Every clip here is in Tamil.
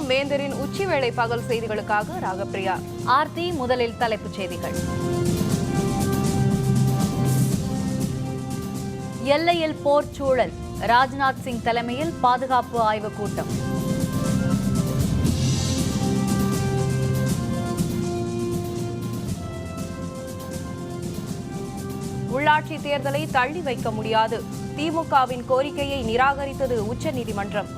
வணக்கம். வேந்தரின் உச்சிவேளை பகல் செய்திகளுக்காக ராகப்பிரியா. ஆர்த்தி. முதலில் தலைப்புச் செய்திகள். எல்லையில் போர் சூழல். ராஜ்நாத் சிங் தலைமையில் பாதுகாப்பு ஆய்வுக் கூட்டம். உள்ளாட்சி தேர்தலை தள்ளி வைக்க முடியாது. திமுகவின் கோரிக்கையை நிராகரித்தது உச்சநீதிமன்றம்.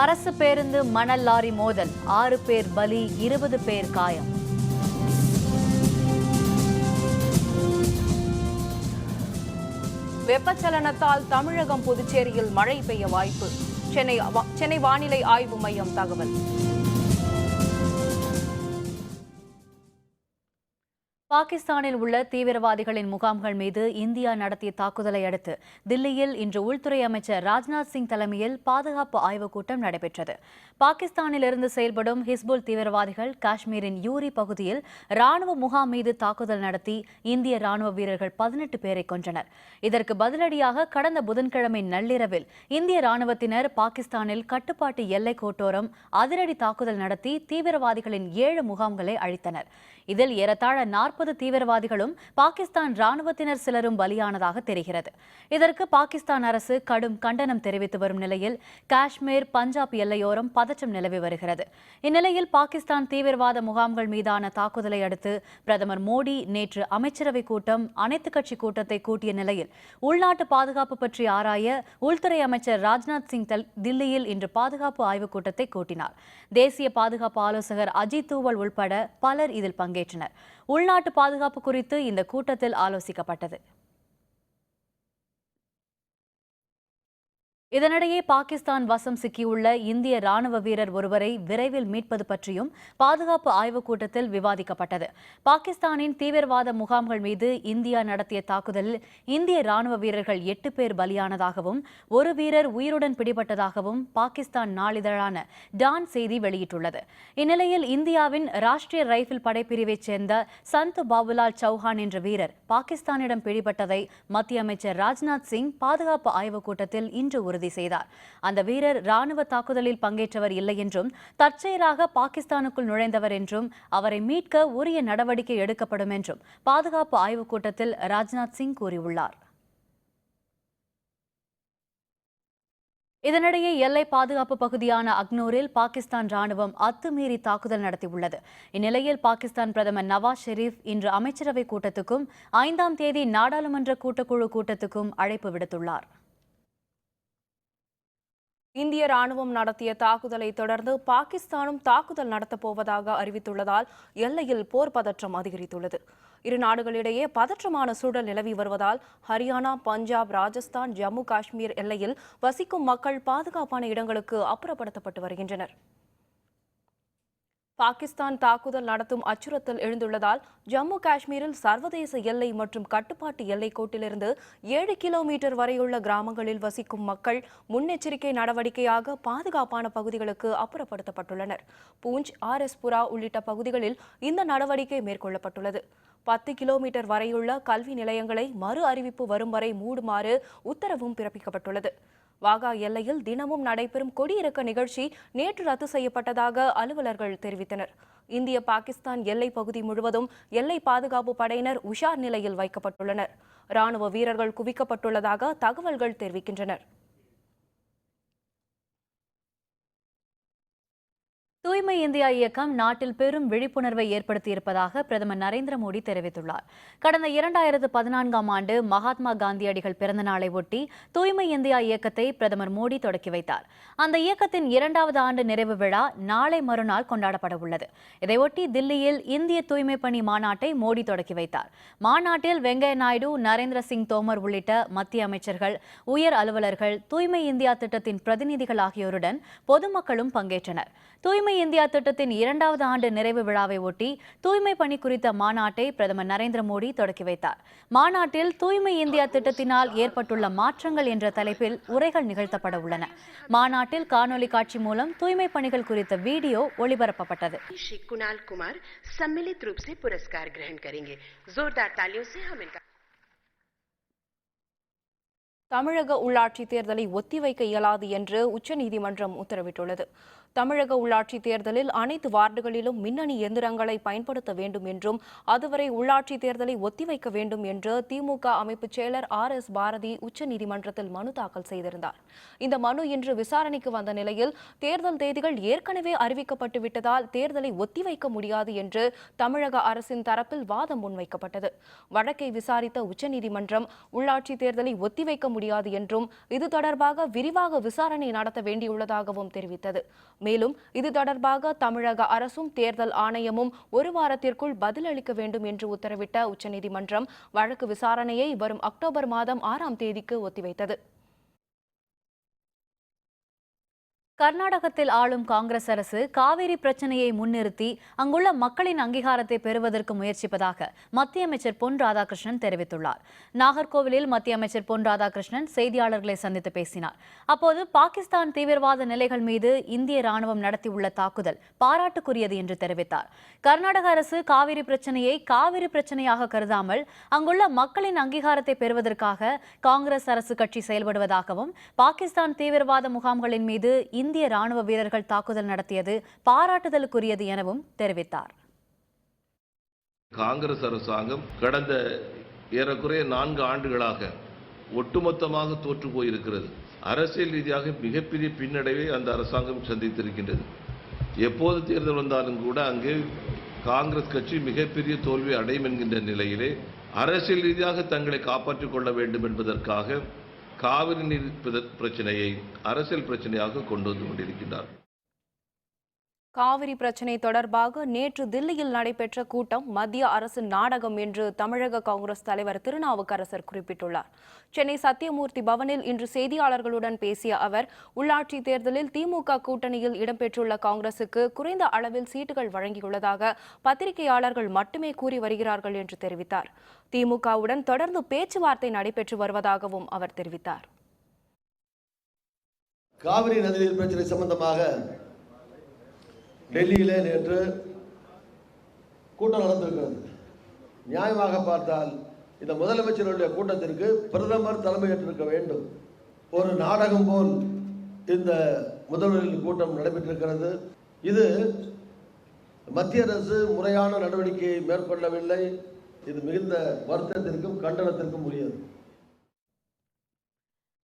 அரசு பேருந்து மணல் லாரி மோதல். 6 பேர் பலி, 20 பேர் காயம். வெப்பச்சலனத்தால் தமிழகம் புதுச்சேரியில் மழை பெய்ய வாய்ப்பு. சென்னை வானிலை ஆய்வு மையம் தகவல். பாகிஸ்தானில் உள்ள தீவிரவாதிகளின் முகாம்கள் மீது இந்தியா நடத்திய தாக்குதலை அடுத்து தில்லியில் இன்று உள்துறை அமைச்சர் ராஜ்நாத் சிங் தலைமையில் பாதுகாப்பு ஆய்வுக் கூட்டம் நடைபெற்றது. பாகிஸ்தானிலிருந்து செயல்படும் ஹிஸ்புல் தீவிரவாதிகள் காஷ்மீரின் யூரி பகுதியில் ராணுவ முகாம் மீது தாக்குதல் நடத்தி இந்திய ராணுவ வீரர்கள் 18 பேரை கொன்றனர். இதற்கு பதிலடியாக கடந்த புதன்கிழமை நள்ளிரவில் இந்திய ராணுவத்தினர் பாகிஸ்தானில் கட்டுப்பாட்டு எல்லை கோட்டோரம் அதிரடி தாக்குதல் நடத்தி தீவிரவாதிகளின் 7 முகாம்களை அழித்தனர். இதில் ஏறத்தாழ 40 தீவிரவாதிகளும் பாகிஸ்தான் ராணுவத்தினர் சிலரும் பலியானதாக தெரிகிறது. இதற்கு பாகிஸ்தான் அரசு கடும் கண்டனம் தெரிவித்து வரும் நிலையில் காஷ்மீர், பஞ்சாப் எல்லையோரம் பதற்றம் நிலவி வருகிறது. இந்நிலையில் பாகிஸ்தான் தீவிரவாத முகாம்கள் மீதான தாக்குதலை அடுத்து பிரதமர் மோடி நேற்று அமைச்சரவை கூட்டம், அனைத்துக் கட்சி கூட்டத்தை கூட்டிய நிலையில் உள்நாட்டு பாதுகாப்பு பற்றி ஆராய உள்துறை அமைச்சர் ராஜ்நாத் சிங் தில்லியில் இன்று பாதுகாப்பு ஆய்வுக் கூட்டத்தை கூட்டினார். தேசிய பாதுகாப்பு ஆலோசகர் அஜித் தூவல் உள்பட பலர் இதில் பங்கேற்றனர். உள்நாட்டு பாதுகாப்பு குறித்து இந்த கூட்டத்தில் ஆலோசிக்கப்பட்டது. இதனிடையே பாகிஸ்தான் வசம் சிக்கியுள்ள இந்திய ராணுவ வீரர் ஒருவரை விரைவில் மீட்பது பற்றியும் பாதுகாப்பு ஆய்வுக் கூட்டத்தில் விவாதிக்கப்பட்டது. பாகிஸ்தானின் தீவிரவாத முகாம்கள் மீது இந்தியா நடத்திய தாக்குதலில் இந்திய ராணுவ வீரர்கள் 8 பேர் பலியானதாகவும் ஒரு வீரர் உயிருடன் பிடிபட்டதாகவும் பாகிஸ்தான் நாளிதழான டான் செய்தி வெளியிட்டுள்ளது. இந்நிலையில் இந்தியாவின் ராஷ்டிரிய ரைபிள் படைப்பிரிவைச் சேர்ந்த சந்த் பாபுலால் சௌஹான் என்ற வீரர் பாகிஸ்தானிடம் பிடிபட்டதை மத்திய அமைச்சர் ராஜ்நாத் சிங் பாதுகாப்பு ஆய்வுக் கூட்டத்தில் இன்று செய்தார். அந்த வீரர் ராணுவ தாக்குதலில் பங்கேற்றவர் இல்லை என்றும் தற்செயலாக பாகிஸ்தானுக்குள் நுழைந்தவர் என்றும் அவரை மீட்க உரிய நடவடிக்கை எடுக்கப்படும் என்றும் பாதுகாப்பு ஆய்வுக் கூட்டத்தில் ராஜ்நாத் சிங் கூறியுள்ளார். இதனிடையே எல்லை பாதுகாப்பு பகுதியான அக்னூரில் பாகிஸ்தான் ராணுவம் அத்துமீறி தாக்குதல் நடத்தியுள்ளது. இந்நிலையில் பாகிஸ்தான் பிரதமர் நவாஸ் ஷெரீப் இன்று அமைச்சரவை கூட்டத்துக்கும் 5ஆம் தேதி நாடாளுமன்ற கூட்டக்குழு கூட்டத்துக்கும் அழைப்பு விடுத்துள்ளார். இந்திய ராணுவம் நடத்திய தாக்குதலை தொடர்ந்து பாகிஸ்தானும் தாக்குதல் நடத்தப்போவதாக அறிவித்துள்ளதால் எல்லையில் போர் பதற்றம் அதிகரித்துள்ளது. இரு நாடுகளிடையே பதற்றமான சூழல் நிலவி வருவதால் ஹரியானா, பஞ்சாப், ராஜஸ்தான், ஜம்மு காஷ்மீர் எல்லையில் வசிக்கும் மக்கள் பாதுகாப்பான இடங்களுக்கு அப்புறப்படுத்தப்பட்டு வருகின்றனர். பாகிஸ்தான் தாக்குதல் நடத்தும் அச்சுறுத்தல் எழுந்துள்ளதால் ஜம்மு காஷ்மீரில் சர்வதேச எல்லை மற்றும் கட்டுப்பாட்டு எல்லைக் கோட்டிலிருந்து 7 கிலோமீட்டர் வரையுள்ள கிராமங்களில் வசிக்கும் மக்கள் முன்னெச்சரிக்கை நடவடிக்கையாக பாதுகாப்பான பகுதிகளுக்கு அப்புறப்படுத்தப்பட்டுள்ளனர். பூஞ்ச், RS-புரா உள்ளிட்ட பகுதிகளில் இந்த நடவடிக்கை மேற்கொள்ளப்பட்டுள்ளது. 10 கிலோமீட்டர் வரையுள்ள கல்வி நிலையங்களை மறு அறிவிப்பு வரும் வரை மூடுமாறு உத்தரவும் பிறப்பிக்கப்பட்டுள்ளது. வாகா எல்லையில் தினமும் நடைபெறும் கொடியிறக்க நிகழ்ச்சி நேற்று ரத்து செய்யப்பட்டதாக அலுவலர்கள் தெரிவித்தனர். இந்திய பாகிஸ்தான் எல்லை பகுதி முழுவதும் எல்லை பாதுகாப்பு படையினர் உஷார் நிலையில் வைக்கப்பட்டுள்ளனர். ராணுவ வீரர்கள் குவிக்கப்பட்டுள்ளதாக தகவல்கள் தெரிவிக்கின்றன. தூய்மை இந்தியா இயக்கம் நாட்டில் பெரும் விழிப்புணர்வை ஏற்படுத்தியிருப்பதாக பிரதமர் நரேந்திர மோடி தெரிவித்துள்ளார். கடந்த 2014ஆம் ஆண்டு மகாத்மா காந்தியடிகள் பிறந்த நாளை ஒட்டி தூய்மை இந்தியா இயக்கத்தை பிரதமர் மோடி தொடக்கி வைத்தார். அந்த இயக்கத்தின் 2வது ஆண்டு நிறைவு விழா நாளை மறுநாள் கொண்டாடப்பட உள்ளது. இதையொட்டி தில்லியில் இந்திய தூய்மை பணி மாநாட்டை மோடி தொடக்கி வைத்தார். மாநாட்டில் வெங்கையா நாயுடு, நரேந்திர சிங் தோமர் உள்ளிட்ட மத்திய அமைச்சர்கள், உயர் அலுவலர்கள், தூய்மை இந்தியா திட்டத்தின் பிரதிநிதிகள் ஆகியோருடன் பொதுமக்களும் பங்கேற்றனர். தூய்மை இந்தியா திட்டத்தின் 2வது ஆண்டு நிறைவு விழாவை ஒட்டி தூய்மை பணி குறித்த மாநாட்டை பிரதமர் நரேந்திர மோடி தொடக்கி வைத்தார். மாநாட்டில் தூய்மை இந்தியா திட்டத்தினால் ஏற்பட்டுள்ள மாற்றங்கள் என்ற தலைப்பில் உரைகள் நிகழ்த்தப்பட உள்ளன. மாநாட்டில் காணொலி காட்சி மூலம் தூய்மை பணிகள் குறித்த வீடியோ ஒளிபரப்பப்பட்டது. श्री कुणाल कुमार सम्मिलित रूप से पुरस्कार ग्रहण करेंगे. जोरदार तालियों से हम इनका தமிழக உள்ளாட்சி தேர்தலை ஒத்திவைக்க இயலாது என்று உச்சநீதிமன்றம் உத்தரவிட்டுள்ளது. தமிழக உள்ளாட்சி தேர்தலில் அனைத்து வார்டுகளிலும் மின்னணு எந்திரங்களை பயன்படுத்த வேண்டும் என்றும் அதுவரை உள்ளாட்சி தேர்தலை ஒத்திவைக்க வேண்டும் என்று திமுக அமைப்பு செயலர் RS பாரதி உச்சநீதிமன்றத்தில் மனு தாக்கல் செய்திருந்தார். இந்த மனு இன்று விசாரணைக்கு வந்த நிலையில் தேர்தல் தேதிகள் ஏற்கனவே அறிவிக்கப்பட்டு விட்டதால் தேர்தலை ஒத்திவைக்க முடியாது என்று தமிழக அரசின் தரப்பில் வாதம் முன்வைக்கப்பட்டது. வழக்கை விசாரித்த உச்சநீதிமன்றம் உள்ளாட்சி தேர்தலை ஒத்திவைக்க முடியாது என்றும் இது தொடர்பாக விரிவாக விசாரணை நடத்த வேண்டியுள்ளதாகவும் தெரிவித்தது. மேலும் இது தொடர்பாக தமிழக அரசும் தேர்தல் ஆணையமும் ஒரு வாரத்திற்குள் பதிலளிக்க வேண்டும் என்று உத்தரவிட்ட உச்சநீதிமன்றம் வழக்கு விசாரணையை வரும் அக்டோபர் மாதம் 6ஆம் தேதிக்கு ஒத்திவைத்தது. கர்நாடகத்தில் ஆளும் காங்கிரஸ் அரசு காவிரி பிரச்சனையை முன்னிறுத்தி அங்குள்ள மக்களின் அங்கீகாரத்தை பெறுவதற்கு முயற்சிப்பதாக மத்திய அமைச்சர் பொன் ராதாகிருஷ்ணன் தெரிவித்துள்ளார். நாகர்கோவிலில் மத்திய அமைச்சர் பொன் ராதாகிருஷ்ணன் செய்தியாளர்களை சந்தித்து பேசினார். அப்போது பாகிஸ்தான் தீவிரவாத நிலைகள் மீது இந்திய ராணுவம் நடத்தியுள்ள தாக்குதல் பாராட்டுக்குரியது என்று தெரிவித்தார். கர்நாடக அரசு காவிரி பிரச்சனையை காவிரி பிரச்சனையாக கருதாமல் அங்குள்ள மக்களின் அங்கீகாரத்தை பெறுவதற்காக காங்கிரஸ் அரசு கட்சி செயல்படுவதாகவும் பாகிஸ்தான் தீவிரவாத முகாம்களின் மீது இந்திய ராணுவ வீரர்கள் தாக்குதல் நடத்தியது பாராட்டுதலுக்குரியது எனவும் தெரிவித்தார். காங்கிரஸ் அரசாங்கம் கடந்த ஏறக்குறைய 4 ஆண்டுகளாக ஒட்டுமொத்தமாக தோற்று போயிருக்கிறது. அரசியல் ரீதியாக மிகப்பெரிய பின்னடைவை அந்த அரசாங்கம் சந்தித்திருக்கின்றது. எப்போது தேர்தல் வந்தாலும் கூட அங்கே காங்கிரஸ் கட்சி மிகப்பெரிய தோல்வி அடையும் என்கின்ற நிலையிலே அரசியல் ரீதியாக தங்களை காப்பாற்றிக் கொள்ள வேண்டும் என்பதற்காக காவிரி நீர் பிரச்சனையை அரசியல் பிரச்சனையாக கொண்டு வந்து கொண்டிருக்கிறார். காவிரி பிரச்சினை தொடர்பாக நேற்று தில்லியில் நடைபெற்ற கூட்டம் மத்திய அரசின் நாடகம் என்று தமிழக காங்கிரஸ் தலைவர் திருநாவுக்கரசர் குறிப்பிட்டுள்ளார். சென்னை சத்தியமூர்த்தி பவனில் இன்று செய்தியாளர்களுடன் பேசிய அவர் உள்ளாட்சி தேர்தலில் திமுக கூட்டணியில் இடம்பெற்றுள்ள காங்கிரசுக்கு குறைந்த அளவில் சீட்டுகள் வழங்கியுள்ளதாக பத்திரிகையாளர்கள் மட்டுமே கூறி வருகிறார்கள் என்று தெரிவித்தார். திமுகவுடன் தொடர்ந்து பேச்சுவார்த்தை நடைபெற்று வருவதாகவும் அவர் தெரிவித்தார். காவிரி நதிநீர் பிரச்சனை சம்பந்தமாக டெல்லியிலே நேற்று கூட்டம் நடந்திருக்கிறது. நியாயமாக பார்த்தால் இந்த முதலமைச்சருடைய கூட்டத்திற்கு பிரதமர் தலைமையேற்றிருக்க வேண்டும். ஒரு நாடகம் போல் இந்த முதல்வரின் கூட்டம் நடைபெற்றிருக்கிறது. இது மத்திய அரசு முறையான நடவடிக்கையை மேற்கொள்ளவில்லை. இது மிகுந்த வருத்தத்திற்கும் கண்டனத்திற்கும் உரியது.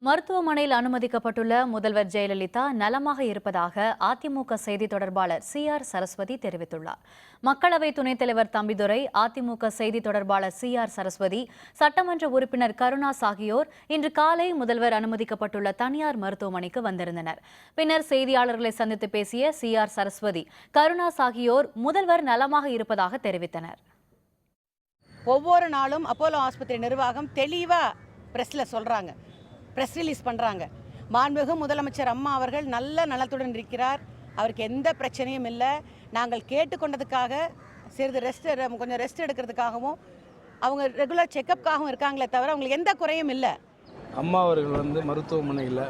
மருத்துவமனையில் அனுமதிக்கப்பட்டுள்ள முதல்வர் ஜெயலலிதா நலமாக இருப்பதாக அதிமுக செய்தி தொடர்பாளர் CR சரஸ்வதி தெரிவித்துள்ளார். மக்களவை துணைத் தலைவர் தம்பிதுரை, அதிமுக செய்தி தொடர்பாளர் CR சரஸ்வதி, சட்டமன்ற உறுப்பினர் கருணாஸ் ஆகியோர் இன்று காலை முதல்வர் அனுமதிக்கப்பட்டுள்ள தனியார் மருத்துவமனைக்கு வந்திருந்தனர். பின்னர் செய்தியாளர்களை சந்தித்து பேசிய CR சரஸ்வதி, கருணாஸ் ஆகியோர் முதல்வர் நலமாக இருப்பதாக தெரிவித்தனர். ஒவ்வொரு நாளும் அப்போலோ ஆஸ்பத்திரி நிர்வாகம் தெளிவாக பிரஸ்ல சொல்றாங்க, பிரஸ் ரிலீஸ் பண்ணுறாங்க. மாண்புமிகு முதலமைச்சர் அம்மா அவர்கள் நல்ல நலத்துடன் இருக்கிறார், அவருக்கு எந்த பிரச்சனையும் இல்லை. நாங்கள் கேட்டுக்கொண்டதுக்காக சிறிது கொஞ்சம் ரெஸ்ட் எடுக்கிறதுக்காகவும் அவங்க ரெகுலர் செக்கப்புக்காகவும் இருக்காங்களே தவிர அவங்களுக்கு எந்த குறையும் இல்லை. அம்மா அவர்கள் மருத்துவமனையில்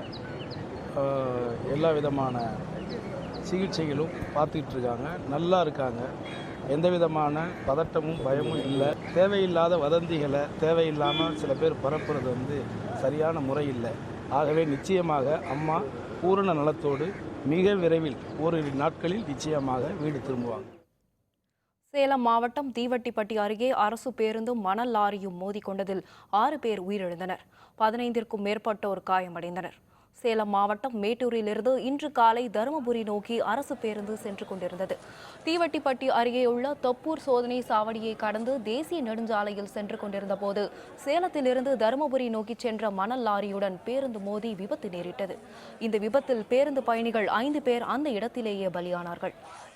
எல்லா விதமான சிகிச்சைகளும் பார்த்துக்கிட்டு இருக்காங்க, நல்லா இருக்காங்க. எந்த விதமான பதட்டமும் பயமும் இல்லை. தேவையில்லாத வதந்திகளை தேவையில்லாமல் சில பேர் பரப்புறது சரியான முறை இல்லை. ஆகவே நிச்சயமாக அம்மா பூரண நலத்தோடு மிக விரைவில் ஓரிரு நாட்களில் நிச்சயமாக வீடு திரும்புவாங்க. சேலம் மாவட்டம் தீவட்டிப்பட்டி அருகே அரசு பேருந்தும் மணல் லாரியும் மோதிக்கொண்டதில் 6 பேர் உயிரிழந்தனர். 15ற்கும் மேற்பட்டோர் காயமடைந்தனர். சேலம் மாவட்டம் மேட்டூரிலிருந்து இன்று காலை தருமபுரி நோக்கி அரசு பேருந்து சென்று கொண்டிருந்தது. தீவட்டிப்பட்டி அருகே உள்ள தொப்பூர் சோதனை சாவடியை கடந்து தேசிய நெடுஞ்சாலையில் சென்று கொண்டிருந்த போது சேலத்திலிருந்து தருமபுரி நோக்கி சென்ற மணல் லாரியுடன் பேருந்து மோதி விபத்து நேரிட்டது. இந்த விபத்தில் பேருந்து பயணிகள் 5 பேர் அந்த இடத்திலேயே பலியானார்கள்.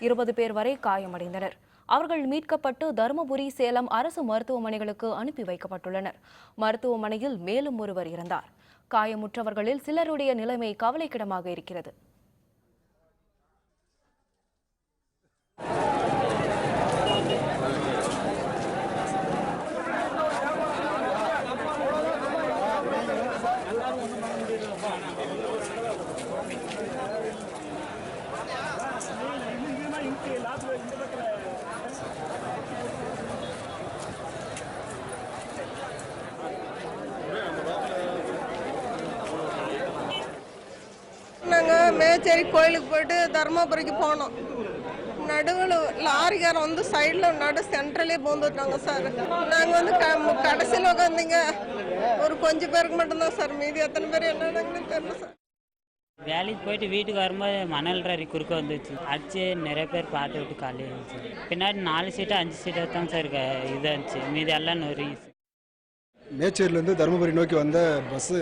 20 பேர் வரை காயமடைந்தனர். அவர்கள் மீட்கப்பட்டு தருமபுரி, சேலம் அரசு மருத்துவமனைகளுக்கு அனுப்பி வைக்கப்பட்டுள்ளனர். மருத்துவமனையில் மேலும் ஒருவர் இறந்தார். காயமுற்றவர்களில் சிலருடைய நிலைமை கவலைக்கிடமாக இருக்கிறது. மேச்சேரி கோயிலுக்கு போயிட்டு தருமபுரிக்கு போனோம். நடுவில் லாரிக்காரன் வந்து சைடில் சென்ட்ரலே பூந்துட்டாங்க சார். நாங்கள் வந்து கடைசியில் உட்காந்திங்க ஒரு கொஞ்சம் பேருக்கு மட்டும்தான் சார், மீதி எத்தனை பேர் என்னன்னு தெரியல சார். வேலைக்கு போயிட்டு வீட்டுக்கு வரும்போது மணல் ரரி குறுக்க வந்துச்சு, அடிச்சு நிறைய பேர் பாட்டு விட்டு காலி இருந்துச்சு. பின்னாடி 4 சீட்டு 5 சீட்டு தான் சார் இதாக இருந்துச்சு, மீதி எல்லாம் நொறி. மேச்சேரியிலேருந்து தருமபுரி நோக்கி வந்த பஸ்ஸு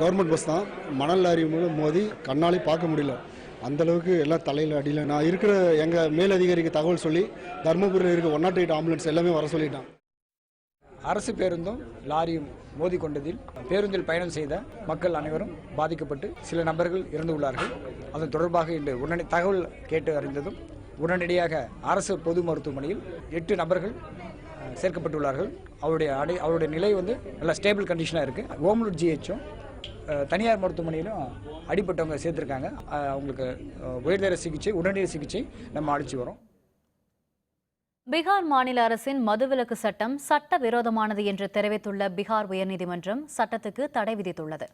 கவர்மெண்ட் பஸ் தான். மணல் லாரி மூலம் மோதி கண்ணாலே பார்க்க முடியல, அந்தளவுக்கு எல்லாம் தலையில் அடியில். நான் இருக்கிற எங்கள் மேலதிகாரிக்கு தகவல் சொல்லி தருமபுரியில் இருக்க 108 ஆம்புலன்ஸ் எல்லாமே வர சொல்லிட்டான். அரசு பேருந்தும் லாரியும் மோதி கொண்டதில் பேருந்தில் பயணம் செய்த மக்கள் அனைவரும் பாதிக்கப்பட்டு சில நபர்கள் இறந்து உள்ளார்கள். அதன் தொடர்பாக இன்று உடனடி தகவல் கேட்டு அறிந்ததும் உடனடியாக அரசு பொது மருத்துவமனையில் 8 நபர்கள் சேர்க்கப்பட்டுள்ளார்கள். அவருடைய நிலை வந்து நல்ல ஸ்டேபிள் கண்டிஷனாக இருக்குது. ஓமலூர் ஜிஹெச்சும் தனியார் மருத்துவமனையிலும் அடிப்பட்டவங்க சேர்த்துருக்காங்க. அவங்களுக்கு உயர்தர சிகிச்சை, உடனடி சிகிச்சை நம்ம அளிச்சு வரோம். பீகார் மாநில அரசின் மதுவிலக்கு சட்டம் சட்டவிரோதமானது என்று தெரிவித்துள்ள பீகார் உயர்நீதிமன்றம் சட்டத்துக்கு தடை விதித்துள்ளது.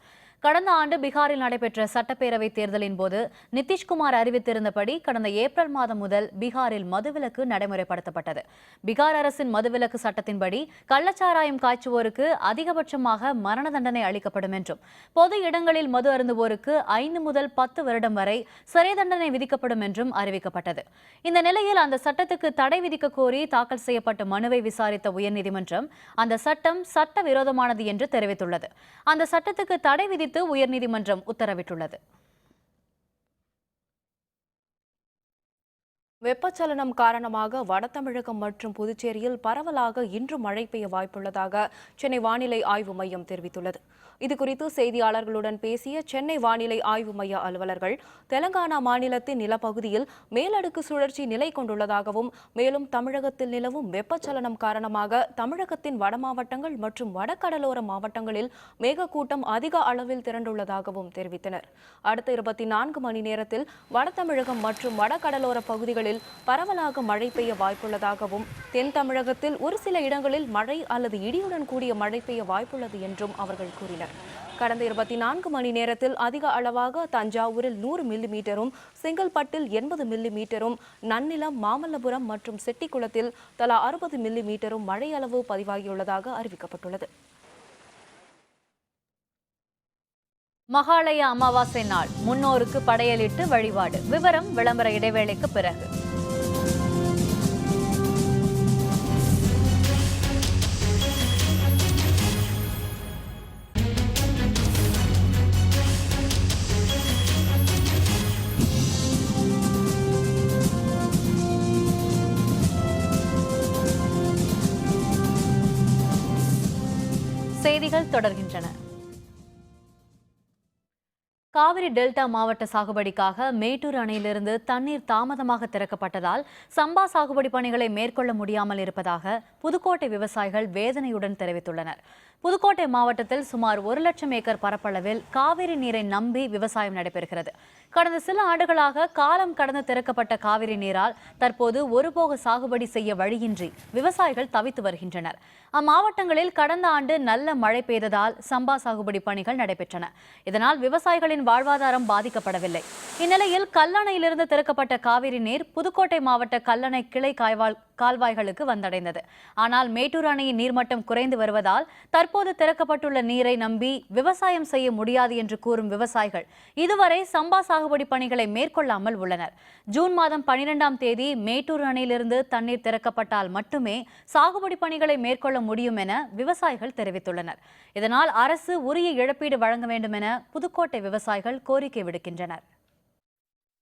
கடந்த ஆண்டு பீகாரில் நடைபெற்ற சட்டப்பேரவைத் தேர்தலின் போது நிதிஷ்குமார் அறிவித்திருந்தபடி கடந்த ஏப்ரல் மாதம் முதல் பீகாரில் மதுவிலக்கு நடைமுறைப்படுத்தப்பட்டது. பீகார் அரசின் மதுவிலக்கு சட்டத்தின்படி கள்ளச்சாராயம் காய்ச்சுவோருக்கு அதிகபட்சமாக மரண தண்டனை அளிக்கப்படும் என்றும் பொது இடங்களில் மது அருந்துவோருக்கு 5 முதல் 10 வருடம் வரை சிறை தண்டனை விதிக்கப்படும் என்றும் அறிவிக்கப்பட்டது. இந்த நிலையில் அந்த சட்டத்துக்கு தடை விதிக்க கோரி தாக்கல் செய்யப்பட்ட மனுவை விசாரித்த உயர்நீதிமன்றம் அந்த சட்டம் சட்டவிரோதமானது என்று தெரிவித்துள்ளது. அந்த சட்டத்துக்கு தடை விதித்து உயர்நீதிமன்றம் உத்தரவிட்டுள்ளது. வெப்பச்சலனம் காரணமாக வடதமிழகம் மற்றும் புதுச்சேரியில் பரவலாக இன்று மழை பெய்ய வாய்ப்புள்ளதாக சென்னை வானிலை ஆய்வு மையம் தெரிவித்துள்ளது. இதுகுறித்து செய்தியாளர்களுடன் பேசிய சென்னை வானிலை ஆய்வு மைய அலுவலர்கள் தெலங்கானா மாநிலத்தின் நிலப்பகுதியில் மேலடுக்கு சுழற்சி நிலை கொண்டுள்ளதாகவும் மேலும் தமிழகத்தில் நிலவும் வெப்பச்சலனம் காரணமாக தமிழகத்தின் வட மாவட்டங்கள் மற்றும் வடகடலோர மாவட்டங்களில் மேகக்கூட்டம் அதிக அளவில் திரண்டுள்ளதாகவும் தெரிவித்தனர். அடுத்த 24 மணி நேரத்தில் வடதமிழகம் மற்றும் வடகடலோர பகுதிகளில் பரவலாக மழை பெய்ய வாய்ப்புள்ளதாகவும் தென் தமிழகத்தில் ஒரு சில இடங்களில் மழை அல்லது இடியுடன் கூடிய மழை பெய்ய வாய்ப்புள்ளது என்றும் அவர்கள் கூறினர். கடந்த 24 மணி நேரத்தில் அதிக அளவாக தஞ்சாவூரில் 100 மில்லிமீட்டரும், செங்கல்பட்டில் 80 மில்லிமீட்டரும், நன்னிலம், மாமல்லபுரம் மற்றும் செட்டிக்குளத்தில் தலா 60 மில்லிமீட்டரும் மழை அளவு பதிவாகியுள்ளதாக அறிவிக்கப்பட்டுள்ளது. மகாலய அமாவாசை நாள் முன்னோருக்கு படையலிட்டு வழிபாடு. விவரம் விளம்பர இடைவேளைக்கு பிறகு. செய்திகள் தொடர்கின்றன. காவிரி டெல்டா மாவட்ட சாகுபடிக்காக மேட்டூர் அணையிலிருந்து தண்ணீர் தாமதமாக திறக்கப்பட்டதால் சம்பா சாகுபடி பணிகளை மேற்கொள்ள முடியாமல் இருப்பதாக புதுக்கோட்டை விவசாயிகள் வேதனையுடன் தெரிவித்துள்ளனர். புதுக்கோட்டை மாவட்டத்தில் சுமார் 1 லட்சம் ஏக்கர் பரப்பளவில் காவிரி நீரை நம்பி விவசாயம் நடைபெறுகிறது. கடந்த சில ஆண்டுகளாக காலம் கடந்து திறக்கப்பட்ட காவிரி நீரால் தற்போது ஒருபோக சாகுபடி செய்ய வழியின்றி விவசாயிகள் தவித்து வருகின்றனர். அம்மாவட்டங்களில் கடந்த ஆண்டு நல்ல மழை பெய்ததால் சம்பா சாகுபடி பணிகள் நடைபெற்றன. இதனால் விவசாயிகளின் வாழ்வாதாரம் பாதிக்கப்படவில்லை. இந்நிலையில் கல்லணையிலிருந்து திறக்கப்பட்ட காவிரி நீர் புதுக்கோட்டை மாவட்ட கல்லணை கிளை கால்வாய்களுக்கு வந்தடைந்தது. ஆனால் மேட்டூர் அணையின் நீர்மட்டம் குறைந்து வருவதால் தற்போது திறக்கப்பட்டுள்ள நீரை நம்பி விவசாயம் செய்ய முடியாது என்று கூறும் விவசாயிகள் இதுவரை சம்பா சாகுபடி பணிகளை மேற்கொள்ளாமல் உள்ளனர். ஜூன் மாதம் 12ஆம் தேதி மேட்டூர் அணையிலிருந்து தண்ணீர் திறக்கப்பட்டால் மட்டுமே சாகுபடி பணிகளை மேற்கொள்ள முடியும் என விவசாயிகள் தெரிவித்துள்ளனர். இதனால் அரசு உரிய இழப்பீடு வழங்க வேண்டும் என புதுக்கோட்டை விவசாயிகள் கோரிக்கை விடுக்கின்றனர்.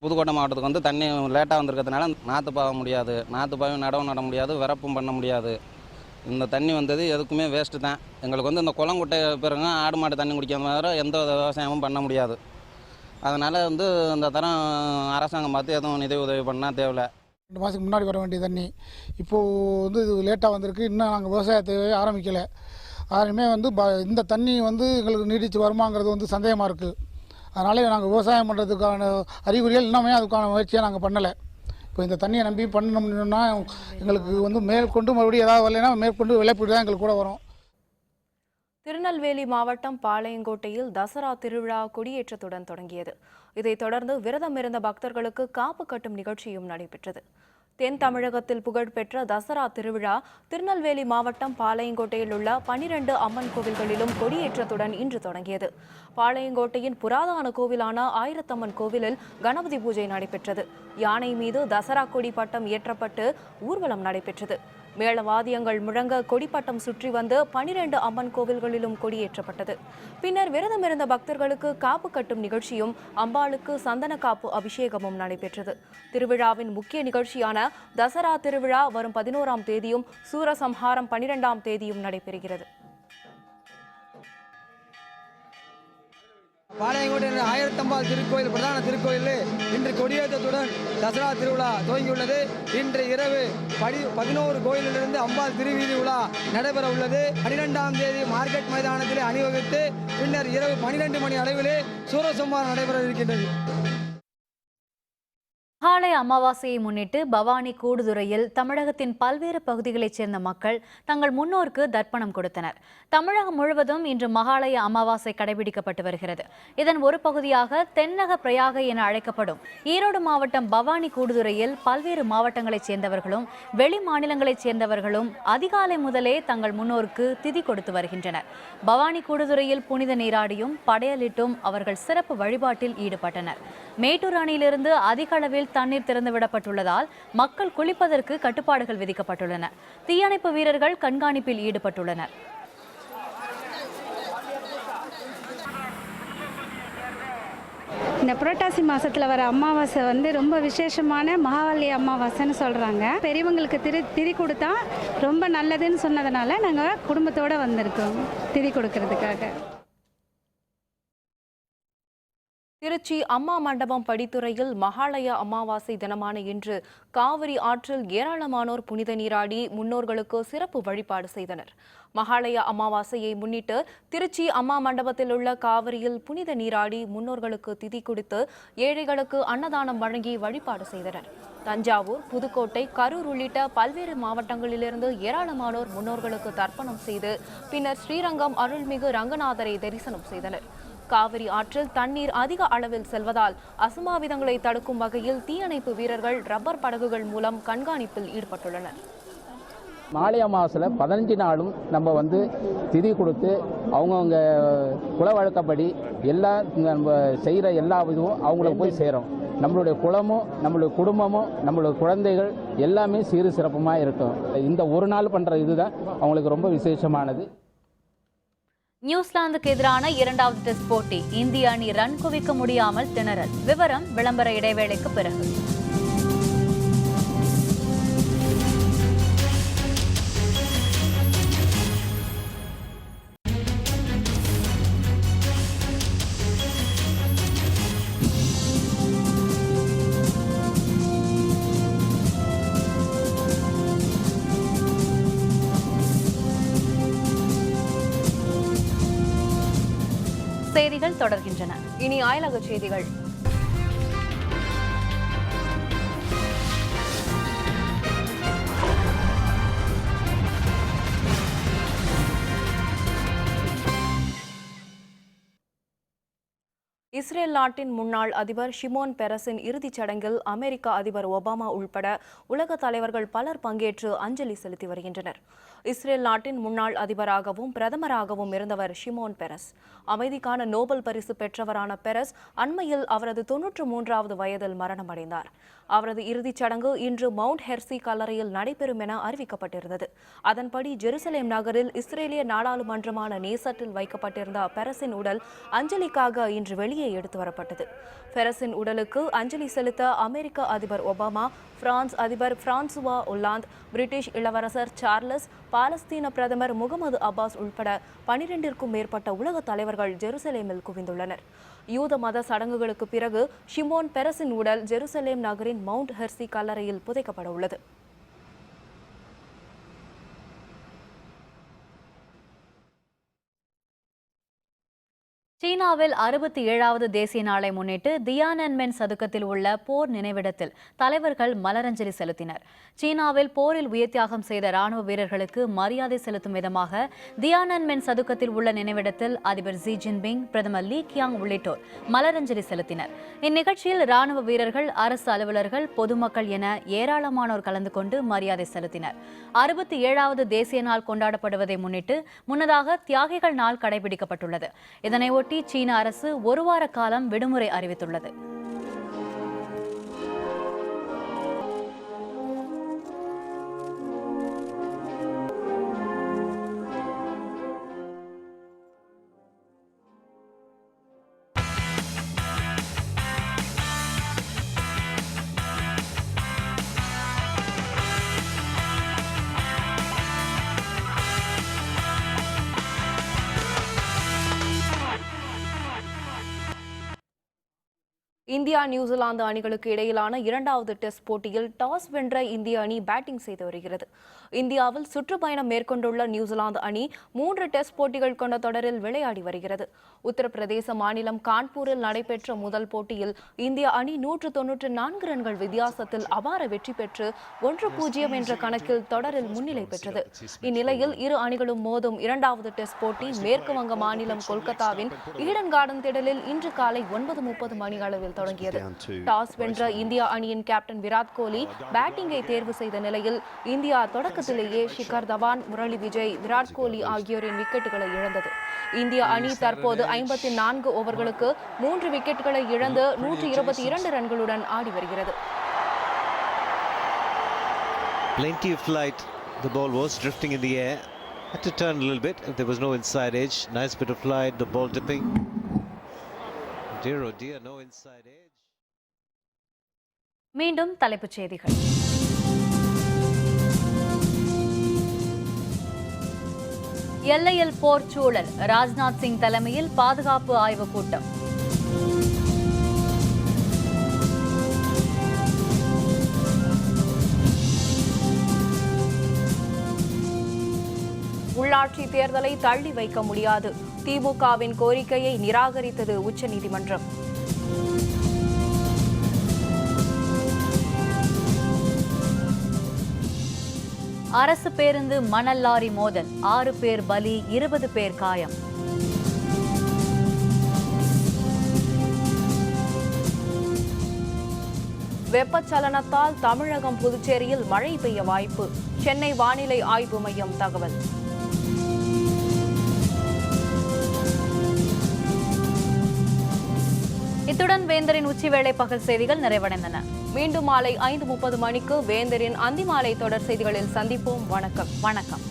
புதுக்கோட்டை மாவட்டத்துக்கு வந்து தண்ணி லேட்டாக வந்திருக்கிறதுனால நாற்று பாவ முடியாது, நாற்று பாவம் நடவும் நட முடியாது, விறப்பும் பண்ண முடியாது. இந்த தண்ணி வந்தது எதுக்குமே வேஸ்ட்டு தான். எங்களுக்கு வந்து இந்த குளங்குட்டை பிறகு ஆடு மாடு தண்ணி குடிக்காத மாதிரி எந்த விவசாயமும் பண்ண முடியாது. அதனால் வந்து இந்த தரம் அரசாங்கம் பார்த்து எதுவும் நிதி உதவி பண்ணால் தேவையில்லை. 2 மாதத்துக்கு முன்னாடி வர வேண்டிய தண்ணி இப்போது வந்து இது லேட்டாக வந்திருக்கு. இன்னும் நாங்கள் விவசாயத்தை ஆரம்பிக்கலை. யாருமே வந்து இந்த தண்ணி வந்து எங்களுக்கு நீடித்து வருமாங்கிறது வந்து சந்தேகமாக இருக்குது. அதனால நாங்கள் விவசாயம் பண்ணுறதுக்கான அறிகுறிகள் இன்னுமே அதுக்கான முயற்சியை நாங்கள் பண்ணலை. இப்போ இந்த தண்ணியை நம்பி பண்ணணும்னா எங்களுக்கு வந்து மேற்கொண்டு மறுபடியும் ஏதாவது வரலைன்னா மேற்கொண்டு விளைப்பீடு தான் எங்களுக்கு கூட வரும். திருநெல்வேலி மாவட்டம் பாளையங்கோட்டையில் தசரா திருவிழா கொடியேற்றத்துடன் தொடங்கியது. இதைத் தொடர்ந்து விரதமிருந்த பக்தர்களுக்கு காப்பு கட்டும் நிகழ்ச்சியும் நடைபெற்றது. தென் தமிழகத்தில் புகழ்பெற்ற தசரா திருவிழா திருநெல்வேலி மாவட்டம் பாளையங்கோட்டையில் உள்ள 12 அம்மன் கோவில்களிலும் கொடியேற்றத்துடன் இன்று தொடங்கியது. பாளையங்கோட்டையின் புராதன கோவிலான ஆயிரத்தம்மன் கோவிலில் கணபதி பூஜை நடைபெற்றது. யானை மீது தசரா கொடி பட்டம் ஏற்றப்பட்டு ஊர்வலம் நடைபெற்றது. மேளவாத்தியங்கள் முழங்க கொடிப்பட்டம் சுற்றி வந்து 12 அம்மன் கோவில்களிலும் கொடியேற்றப்பட்டது. பின்னர் விரதமிருந்த பக்தர்களுக்கு காப்பு கட்டும் நிகழ்ச்சியும் அம்பாளுக்கு சந்தன காப்பு அபிஷேகமும் நடைபெற்றது. திருவிழாவின் முக்கிய நிகழ்ச்சியான தசரா திருவிழா வரும் 11ஆம் தேதியும் சூரசம்ஹாரம் 12ஆம் தேதியும் நடைபெறுகிறது. பாளையங்கோட்டை ஆயிரத்தம்பாள் திருக்கோயில் பிரதான திருக்கோயிலில் இன்று கொடியேற்றத்துடன் தசரா திருவிழா துவங்கியுள்ளது. இன்று இரவு 11 கோயிலிலிருந்து அம்பாள் திருவீதி உலா நடைபெற உள்ளது. 12ஆம் தேதி மார்க்கெட் மைதானத்தில் அணிவகுத்து பின்னர் இரவு 12 மணி அளவிலே சூரசம்ஹாரம் நடைபெற இருக்கின்றது. மகாலய அமாவாசையை முன்னிட்டு பவானி கூடுதுறையில் தமிழகத்தின் பல்வேறு பகுதிகளைச் சேர்ந்த மக்கள் தங்கள் முன்னோருக்கு தர்ப்பணம் கொடுத்தனர். தமிழகம் முழுவதும் இன்று மகாலய அமாவாசை கடைபிடிக்கப்பட்டு வருகிறது. இதன் ஒரு பகுதியாக தென்னக பிரயாக என அழைக்கப்படும் ஈரோடு மாவட்டம் பவானி கூடுதுறையில் பல்வேறு மாவட்டங்களைச் சேர்ந்தவர்களும் வெளி மாநிலங்களைச் சேர்ந்தவர்களும் அதிகாலை முதலே தங்கள் முன்னோருக்கு திதி கொடுத்து வருகின்றனர். பவானி கூடுதுறையில் புனித நீராடியும் படையலிட்டும் அவர்கள் சிறப்பு வழிபாட்டில் ஈடுபட்டனர். மேட்டூர் அணையிலிருந்து அதிக அளவில் தண்ணீர் திறந்துவிடப்பட்டுள்ளதால் மக்கள் குளிப்பதற்கு கட்டுப்பாடுகள் விதிக்கப்பட்டுள்ளன. தீயணைப்பு வீரர்கள் கண்காணிப்பில் ஈடுபட்டுள்ளனர். இந்த புரட்டாசி மாதத்தில் வர அமாவாசை ரொம்ப விசேஷமான மகாவலி அமாவாசைன்னு சொல்கிறாங்க. பெரியவங்களுக்கு திதி கொடுத்தா ரொம்ப நல்லதுன்னு சொன்னதுனால நாங்கள் குடும்பத்தோடு வந்திருக்கோம் திதி கொடுக்கறதுக்காக. திருச்சி அம்மா மண்டபம் படித்துறையில் மகாலய அமாவாசை தினமான இன்று காவிரி ஆற்றில் ஏராளமானோர் புனித நீராடி முன்னோர்களுக்கு சிறப்பு வழிபாடு செய்தனர். மகாலய அமாவாசையை முன்னிட்டு திருச்சி அம்மா மண்டபத்தில் உள்ள காவிரியில் புனித நீராடி முன்னோர்களுக்கு திதி கொடுத்து ஏழைகளுக்கு அன்னதானம் வழங்கி வழிபாடு செய்தனர். தஞ்சாவூர், புதுக்கோட்டை, கரூர் உள்ளிட்ட பல்வேறு மாவட்டங்களிலிருந்து ஏராளமானோர் முன்னோர்களுக்கு தர்ப்பணம் செய்து பின்னர் ஸ்ரீரங்கம் அருள்மிகு ரங்கநாதரை தரிசனம் செய்தனர். காவிரி ஆற்றில் தண்ணீர் அதிக அளவில் செல்வதால் அசம்பாவிதங்களை தடுக்கும் வகையில் தீயணைப்பு வீரர்கள் ரப்பர் படகுகள் மூலம் கண்காணிப்பில் ஈடுபட்டுள்ளனர். மாலை அமாவாசையில் 15 நாளும் நம்ம திதி கொடுத்து அவங்கவுங்க குல வழக்கப்படி எல்லா நம்ம செய்கிற எல்லா இதுவும் அவங்களுக்கு போய் சேரும். நம்மளுடைய குலமும் நம்மளுடைய குடும்பமும் நம்மளுடைய குழந்தைகள் எல்லாமே சீரு சிறப்புமாக இருக்கும். இந்த ஒரு நாள் பண்ணுற இதுதான் அவங்களுக்கு ரொம்ப விசேஷமானது. நியூசிலாந்துக்கு எதிரான 2வது டெஸ்ட் போட்டி இந்திய அணி ரன் குவிக்க முடியாமல் திணறல். விவரம் விளம்பர இடைவேளைக்கு பிறகு. செய்திகள் தொடர்கின்றன. இனி அயலக செய்திகள். இஸ்ரேல் நாட்டின் முன்னாள் அதிபர் ஷிமோன் பெரஸின் இறுதிச் சடங்கில் அமெரிக்க அதிபர் ஒபாமா உள்பட உலக தலைவர்கள் பலர் பங்கேற்று அஞ்சலி செலுத்தி வருகின்றனர். இஸ்ரேல் நாட்டின் முன்னாள் அதிபராகவும் பிரதமராகவும் இருந்தவர் ஷிமோன் பெரஸ். அமைதிக்கான நோபல் பரிசு பெற்றவரான பெரஸ் அண்மையில் அவரது 93வது வயதில் மரணமடைந்தார். அவரது இறுதிச் சடங்கு இன்று மவுண்ட் ஹெர்சி கல்லறையில் நடைபெறும் என அறிவிக்கப்பட்டிருந்தது. அதன்படி ஜெருசலேம் நகரில் இஸ்ரேலிய நாடாளுமன்றமான நேசட்டில் வைக்கப்பட்டிருந்த பெரஸின் உடல் அஞ்சலிக்காக இன்று வெளியே எடுத்து வரப்பட்டது. பெரஸின் உடலுக்கு அஞ்சலி செலுத்த அமெரிக்க அதிபர் ஒபாமா, பிரான்ஸ் அதிபர் பிரான்சுவா ஒல்லாந்து, பிரிட்டிஷ் இளவரசர் சார்லஸ், பாலஸ்தீன பிரதமர் முகமது அப்பாஸ் உள்பட 12க்கும் மேற்பட்ட உலக தலைவர்கள் ஜெருசலேமில் குவிந்துள்ளனர். யூத மத சடங்குகளுக்கு பிறகு ஷிமோன் பெரஸின் உடல் ஜெருசலேம் நகரின் மவுண்ட் ஹெர்சி கல்லறையில் புதைக்கப்பட உள்ளது. சீன சீனாவில் 67வது தேசிய நாளை முன்னிட்டு தியானன்மென் சதுக்கத்தில் உள்ள போர் நினைவிடத்தில் தலைவர்கள் மலரஞ்சலி செலுத்தினர். சீனாவில் போரில் உயிர்த்தியாகம் செய்த ராணுவ வீரர்களுக்கு மரியாதை செலுத்தும் விதமாக தியானன்மென் சதுக்கத்தில் உள்ள நினைவிடத்தில் அதிபர் ஜி ஜின்பிங், பிரதமர் லீ கியாங் உள்ளிட்டோர் மலரஞ்சலி செலுத்தினர். இந்நிகழ்ச்சியில் ராணுவ வீரர்கள், அரசு அலுவலர்கள், பொதுமக்கள் என ஏராளமானோர் கலந்து கொண்டு மரியாதை செலுத்தினர். 67வது தேசிய நாள் கொண்டாடப்படுவதை முன்னிட்டு முன்னதாக தியாகிகள் நாள் கடைபிடிக்கப்பட்டுள்ளது. இதனையொட்டி சீன அரசு ஒரு வார காலம் விடுமுறை அறிவித்துள்ளது. இந்தியா நியூசிலாந்து அணிகளுக்கு இடையிலான 2வது டெஸ்ட் போட்டியில் டாஸ் வென்ற இந்திய அணி பேட்டிங் செய்து வருகிறது. இந்தியாவில் சுற்றுப்பயணம் மேற்கொண்டுள்ள நியூசிலாந்து அணி 3 டெஸ்ட் போட்டிகள் கொண்ட தொடரில் விளையாடி வருகிறது. உத்தரப்பிரதேச மாநிலம் கான்பூரில் நடைபெற்ற முதல் போட்டியில் இந்திய அணி 194 ரன்கள் வித்தியாசத்தில் அபார வெற்றி பெற்று 1-0 என்ற கணக்கில் தொடரில் முன்னிலை பெற்றது. இந்நிலையில் இரு அணிகளும் மோதும் 2வது டெஸ்ட் போட்டி மேற்கு வங்க மாநிலம் கொல்கத்தாவின் ஈடன் கார்டன் திடலில் இன்று காலை 9:30 மணி அளவில் தொடங்கியது. டாஸ் வென்ற இந்திய அணியின் கேப்டன் விராட் கோலி பேட்டிங்கை தேர்வு செய்த நிலையில் இந்தியா தொடக்கத்திலேயே ஷிகர் தவான், முரளி விஜய், விராட் கோலி ஆகியோரின் விக்கெட்டுகளை இழந்தது. இந்திய அணி தற்போது 54 ஓவர்களுக்கு 3 விக்கெட்டுகளை இழந்து 122 ரன்களுடன் ஆடி வருகிறது. Plenty of flight. The ball was drifting in the air. Had to turn a little bit if there was no inside edge. Nice bit of flight, the ball dipping. Dear oh dear, no inside edge. மீண்டும் தலைப்புச் செய்திகள். எல்லையில் போர் சூழல், ராஜ்நாத் சிங் தலைமையில் பாதுகாப்பு ஆய்வுக் கூட்டம். உள்ளாட்சி தேர்தலை தள்ளி வைக்க முடியாது, திமுகவின் கோரிக்கையை நிராகரித்தது உச்சநீதிமன்றம். அரசு பேருந்து மணல் லாரி மோதல், 6 பேர் பலி, 20 பேர் காயம். வெப்பச்சலனத்தால் தமிழகம், புதுச்சேரியில் மழை பெய்ய வாய்ப்பு, சென்னை வானிலை ஆய்வு மையம் தகவல். இத்துடன் வேந்தரின் உச்சிவேளை பகல் செய்திகள் நிறைவடைந்தன. மீண்டும் மாலை 5:30 மணிக்கு வேந்தரின் அந்திமாலை தொடர் செய்திகளில் சந்திப்போம். வணக்கம்.